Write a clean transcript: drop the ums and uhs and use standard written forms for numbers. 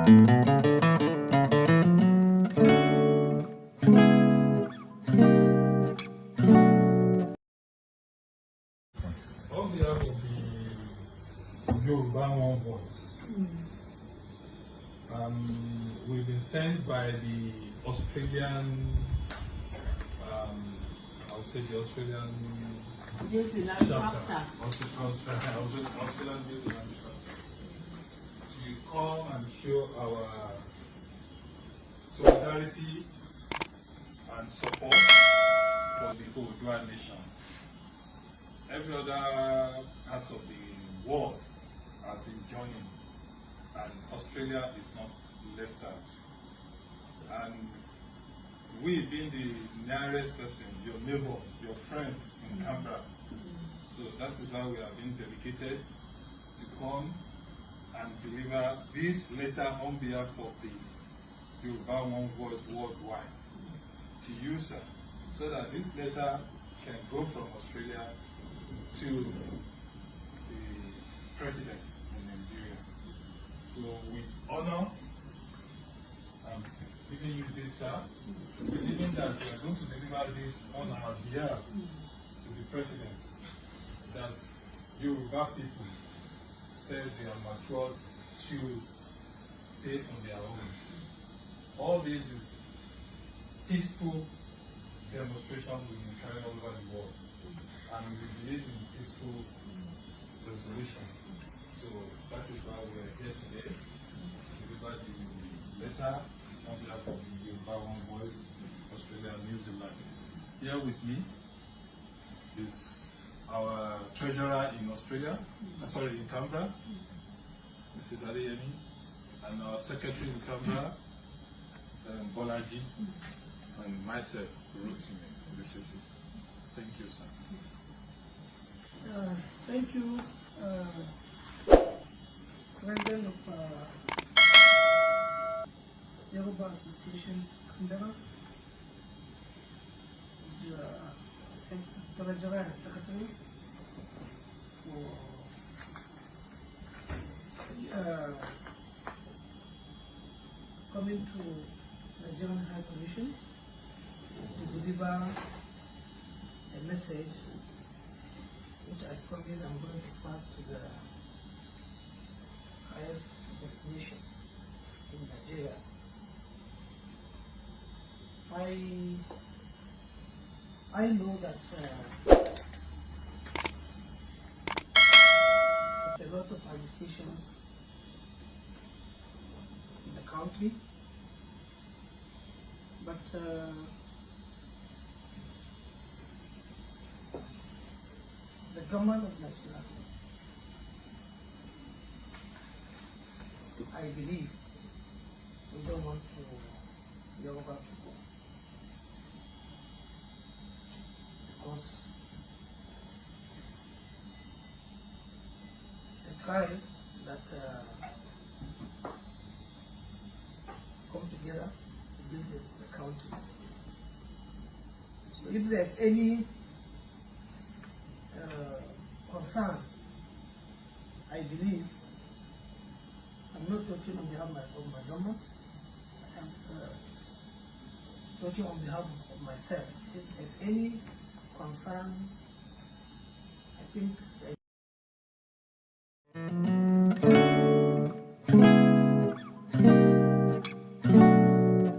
On behalf of the Yoruba One Voice, we've been sent by the Australian, I'll say the Australian New Zealand chapter. Australian New Zealand chapter to come and show our solidarity and support for the Oodua nation. Every other part of the world have been joining, and Australia is not left out. And we, being the nearest person, your neighbor, your friends in Canberra, so that is why we have been dedicated to come and deliver this letter on behalf of the Yoruba One Voice worldwide to you, sir, so that this letter can go from Australia to the president in Nigeria. So with honor, I'm giving you this, sir, believing that we are going to deliver this on our behalf to the president, that Yoruba people said they are matured to stay on their own. All this is peaceful demonstration we've been carrying all over the world, and we believe in peaceful resolution. So that is why we are here today to deliver the letter on behalf of the Yoruba One Voice, Australia and New Zealand. Here with me is our treasurer in Australia, in Canberra, Mrs. Adeyemi, and our secretary in Canberra, Bolaji, and myself, Rotimi. Thank you, sir. Thank you, President of Yoruba Association, Canberra, Treasurer and Secretary, for coming to Nigerian High Commission to deliver a message which I promise I'm going to pass to the highest destination in Nigeria. I know that there's a lot of agitations in the country, but the government of Nigeria, I believe, we don't want to Yoruba to go, because it's a tribe that come together to build the country. So if there's any concern, I believe, I'm not talking on behalf of my government, I'm talking on behalf of myself. If there's any concern, I think